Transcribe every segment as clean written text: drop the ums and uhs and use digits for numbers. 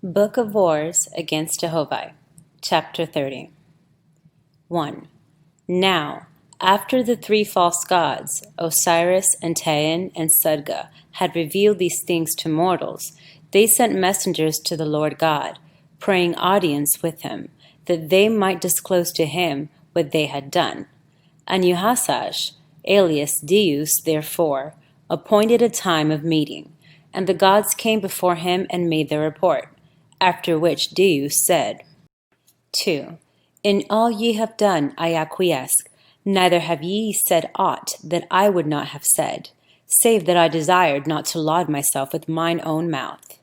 Book of Wars against Jehovih, Chapter 30. 1. Now, after the three false gods, Osiris, Antaeon, and Sudga, had revealed these things to mortals, they sent messengers to the Lord God, praying audience with him, that they might disclose to him what they had done. And Jehoash, alias Deus, therefore, appointed a time of meeting, and the gods came before him and made their report. After which Deus said, 2. In all ye have done I acquiesce, neither have ye said aught that I would not have said, save that I desired not to laud myself with mine own mouth.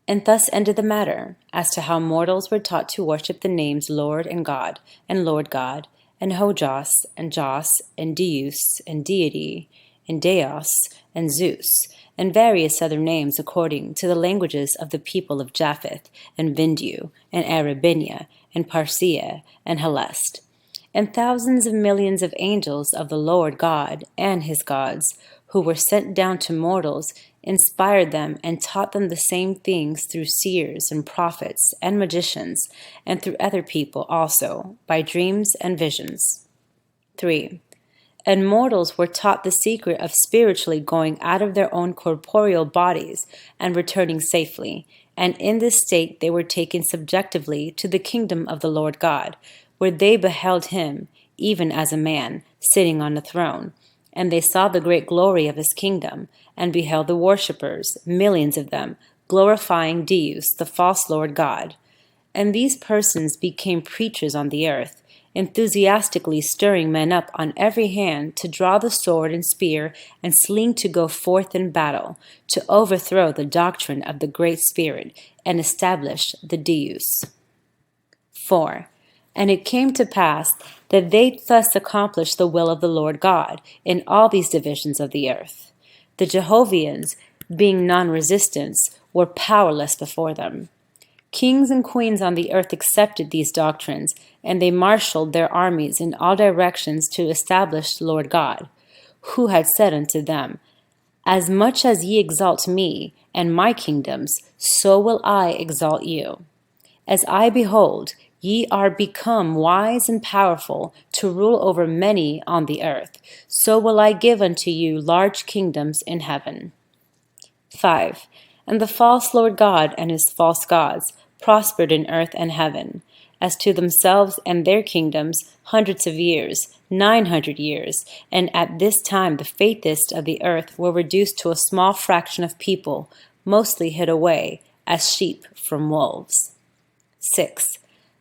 And thus ended the matter, as to how mortals were taught to worship the names Lord and God, and Lord God, and Hojos, and Jos, and Deus, and Deity, and Deos, and Zeus, and various other names according to the languages of the people of Japheth, and Vindu, and Arabinia, and Parsia, and Helest. And thousands of millions of angels of the Lord God and his gods, who were sent down to mortals, inspired them and taught them the same things through seers and prophets and magicians, and through other people also, by dreams and visions. 3. And mortals were taught the secret of spiritually going out of their own corporeal bodies and returning safely, and in this state they were taken subjectively to the kingdom of the Lord God, where they beheld him, even as a man, sitting on a throne. And they saw the great glory of his kingdom, and beheld the worshippers, millions of them, glorifying Deus, the false Lord God. And these persons became preachers on the earth, enthusiastically stirring men up on every hand to draw the sword and spear and sling to go forth in battle, to overthrow the doctrine of the Great Spirit and establish the Deus. 4. And it came to pass that they thus accomplished the will of the Lord God in all these divisions of the earth. The Jehovians, being non-resistants, were powerless before them. Kings and queens on the earth accepted these doctrines, and they marshaled their armies in all directions to establish the Lord God, who had said unto them, As much as ye exalt me and my kingdoms, so will I exalt you. As I behold, ye are become wise and powerful to rule over many on the earth, so will I give unto you large kingdoms in heaven. 5. And the false Lord God and his false gods prospered in earth and heaven, as to themselves and their kingdoms, hundreds of years, 900 years, and at this time the faithest of the earth were reduced to a small fraction of people, mostly hid away, as sheep from wolves. 6.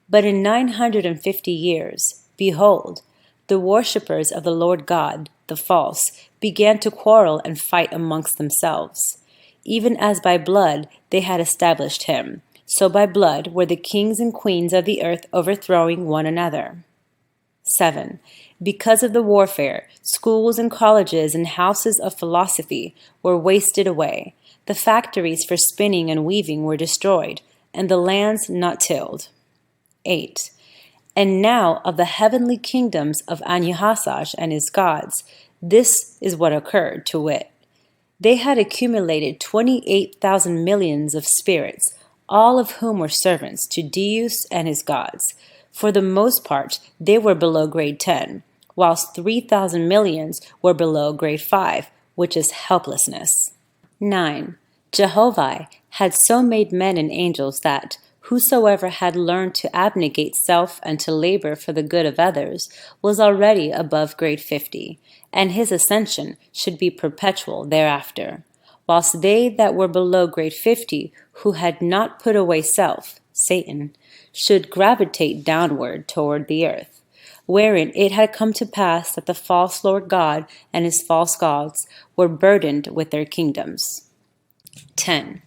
But in 950 years, behold, the worshippers of the Lord God, the false, began to quarrel and fight amongst themselves. Even as by blood they had established him, so by blood were the kings and queens of the earth overthrowing one another. 7. Because of the warfare, schools and colleges and houses of philosophy were wasted away. The factories for spinning and weaving were destroyed, and the lands not tilled. 8. And now of the heavenly kingdoms of Jehoash and his gods, this is what occurred, to wit. They had accumulated 28,000 millions of spirits, all of whom were servants to Deus and his gods. For the most part, they were below grade 10, whilst 3,000 millions were below grade 5, which is helplessness. 9. Jehovih had so made men and angels that whosoever had learned to abnegate self and to labor for the good of others was already above grade 50, and his ascension should be perpetual thereafter, whilst they that were below grade 50, who had not put away self, Satan, should gravitate downward toward the earth, wherein it had come to pass that the false Lord God and his false gods were burdened with their kingdoms. 10.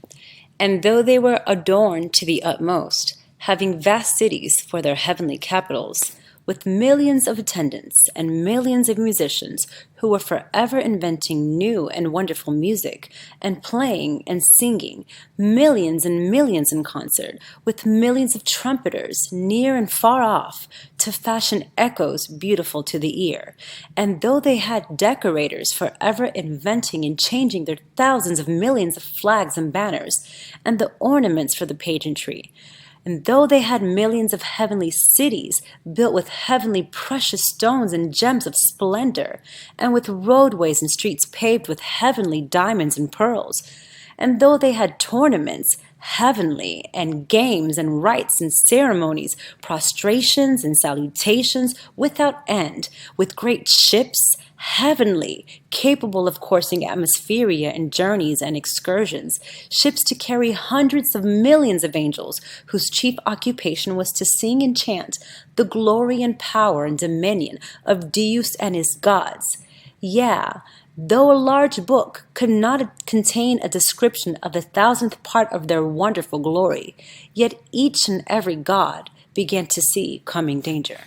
And though they were adorned to the utmost, having vast cities for their heavenly capitals, with millions of attendants and millions of musicians who were forever inventing new and wonderful music and playing and singing, millions and millions in concert, with millions of trumpeters near and far off to fashion echoes beautiful to the ear. And though they had decorators forever inventing and changing their thousands of millions of flags and banners and the ornaments for the pageantry, and though they had millions of heavenly cities built with heavenly precious stones and gems of splendor, and with roadways and streets paved with heavenly diamonds and pearls, and though they had tournaments, heavenly, and games and rites and ceremonies, prostrations and salutations without end, with great ships, heavenly, capable of coursing atmospheria in journeys and excursions, ships to carry hundreds of millions of angels, whose chief occupation was to sing and chant the glory and power and dominion of Deus and his gods. Yeah, though a large book could not contain a description of the thousandth part of their wonderful glory, yet each and every god began to see coming danger.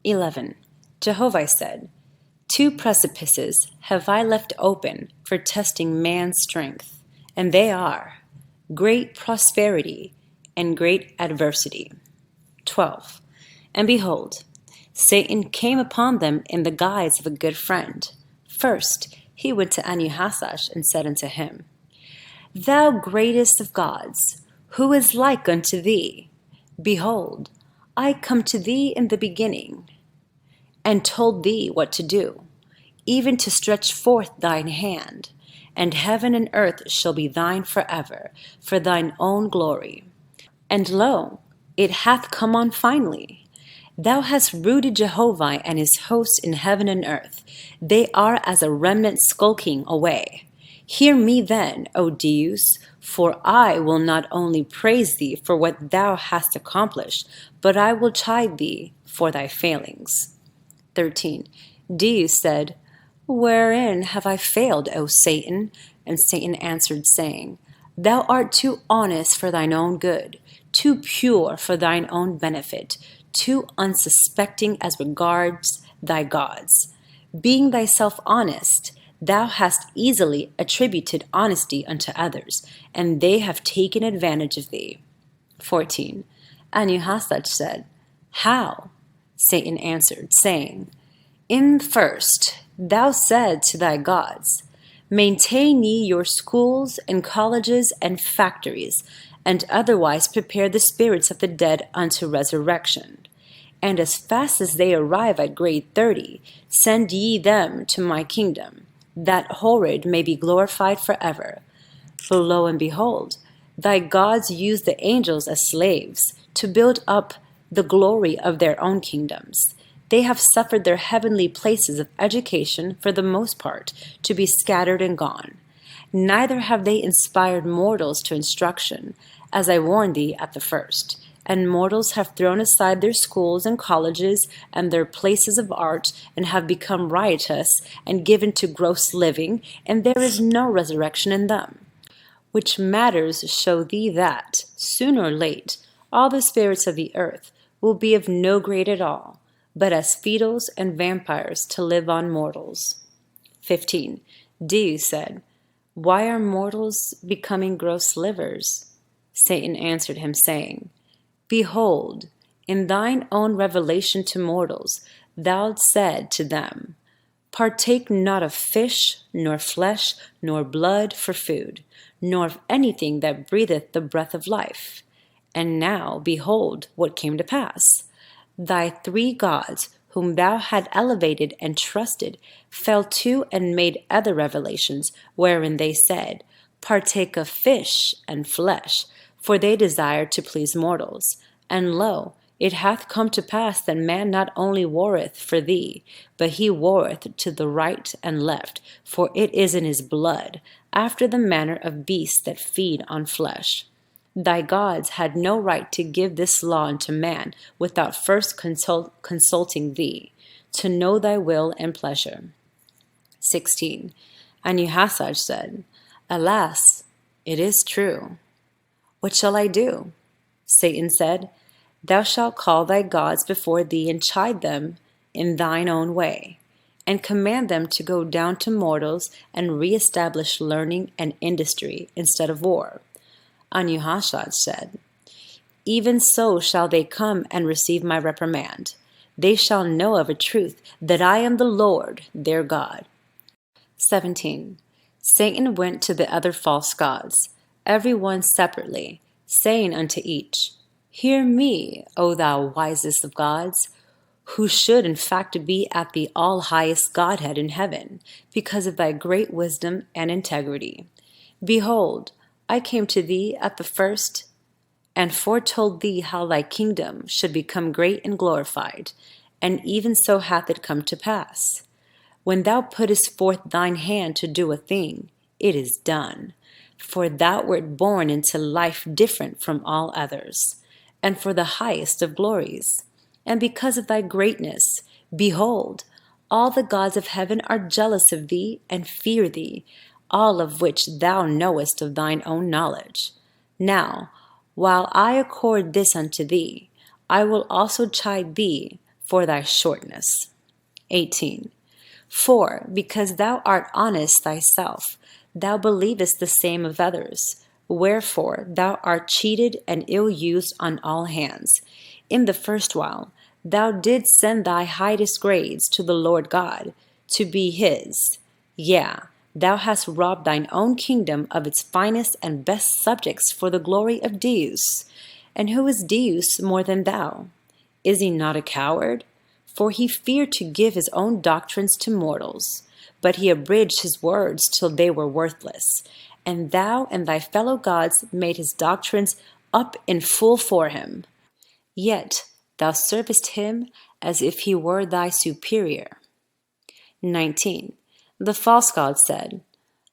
11. Jehovah said, "Two precipices have I left open for testing man's strength, and they are great prosperity and great adversity." 12. And behold, Satan came upon them in the guise of a good friend. First, he went to Anuhasach and said unto him, "Thou greatest of gods, who is like unto thee? Behold, I come to thee in the beginning, and told thee what to do, even to stretch forth thine hand, and heaven and earth shall be thine forever, for thine own glory. And lo, it hath come on finally. Thou hast rooted Jehovah and his hosts in heaven and earth. They are as a remnant skulking away. Hear me then, O Deus, for I will not only praise thee for what thou hast accomplished, but I will chide thee for thy failings." 13. Deus said, "Wherein have I failed, O Satan?" And Satan answered, saying, "Thou art too honest for thine own good, too pure for thine own benefit, too unsuspecting as regards thy gods. Being thyself honest, thou hast easily attributed honesty unto others, and they have taken advantage of thee." 14. Anuhasach said, "How?" Satan answered, saying, "In the first, thou said to thy gods, Maintain ye your schools and colleges and factories, and otherwise prepare the spirits of the dead unto resurrection. And as fast as they arrive at grade 30, send ye them to my kingdom, that Horrid may be glorified forever. For lo and behold, thy gods use the angels as slaves to build up the glory of their own kingdoms. They have suffered their heavenly places of education, for the most part, to be scattered and gone. Neither have they inspired mortals to instruction, as I warned thee at the first. And mortals have thrown aside their schools and colleges and their places of art, and have become riotous and given to gross living, and there is no resurrection in them. Which matters show thee that, soon or late, all the spirits of the earth will be of no grade at all, but as fetals and vampires to live on mortals. 15. Deus said, "Why are mortals becoming gross livers?" Satan answered him, saying, "Behold, in thine own revelation to mortals, thou said to them, Partake not of fish, nor flesh, nor blood for food, nor of anything that breatheth the breath of life. And now, behold, what came to pass. Thy three gods, whom thou had elevated and trusted, fell to and made other revelations, wherein they said, Partake of fish and flesh, for they desired to please mortals. And lo, it hath come to pass that man not only warreth for thee, but he warreth to the right and left, for it is in his blood, after the manner of beasts that feed on flesh. Thy gods had no right to give this law unto man without first consulting thee, to know thy will and pleasure." 16. And Jehoshaphat said, "Alas, it is true. What shall I do?" Satan said, Thou shalt call thy gods before thee and chide them in thine own way, and command them to go down to mortals and re-establish learning and industry instead of war. Anuhashad said, Even so shall they come and receive my reprimand. They shall know of a truth that I am the Lord their God. 17. Satan went to the other false gods, every one separately, saying unto each, Hear me, O thou wisest of gods, who should in fact be at the all-highest Godhead in heaven, because of thy great wisdom and integrity. Behold, I came to thee at the first, and foretold thee how thy kingdom should become great and glorified, and even so hath it come to pass. When thou puttest forth thine hand to do a thing, it is done. For thou wert born into life different from all others, and for the highest of glories. And because of thy greatness, behold, all the gods of heaven are jealous of thee and fear thee, all of which thou knowest of thine own knowledge. Now, while I accord this unto thee, I will also chide thee for thy shortness. 18. For, because thou art honest thyself, thou believest the same of others, wherefore thou art cheated and ill-used on all hands. In the first while, thou didst send thy highest grades to the Lord God, to be his. Yea, thou hast robbed thine own kingdom of its finest and best subjects for the glory of Deus. And who is Deus more than thou? Is he not a coward? For he feared to give his own doctrines to mortals, but he abridged his words till they were worthless. And thou and thy fellow gods made his doctrines up in full for him. Yet thou servest him as if he were thy superior. 19. The false god said,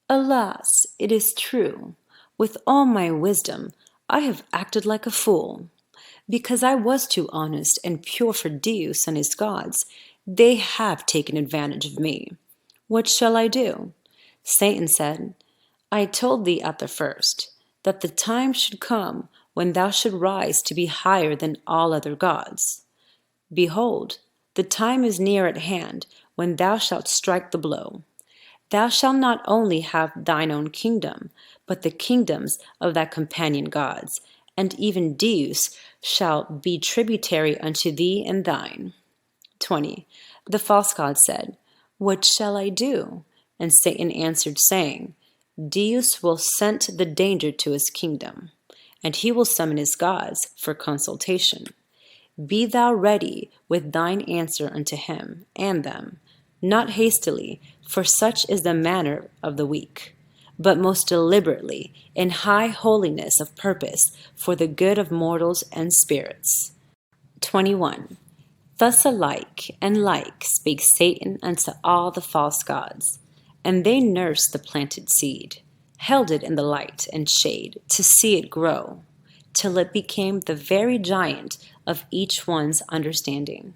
Alas, it is true. With all my wisdom, I have acted like a fool. Because I was too honest and pure for Deus and his gods, they have taken advantage of me. What shall I do? Satan said, I told thee at the first, that the time should come when thou should rise to be higher than all other gods. Behold, the time is near at hand when thou shalt strike the blow. Thou shalt not only have thine own kingdom, but the kingdoms of thy companion gods, and even Deus shall be tributary unto thee and thine. 20. The false god said, What shall I do? And Satan answered, saying, Deus will scent the danger to his kingdom, and he will summon his gods for consultation. Be thou ready with thine answer unto him and them, not hastily, for such is the manner of the weak, but most deliberately, in high holiness of purpose, for the good of mortals and spirits. 21. Thus alike and like spake Satan unto all the false gods, and they nursed the planted seed, held it in the light and shade, to see it grow, till it became the very giant of each one's understanding.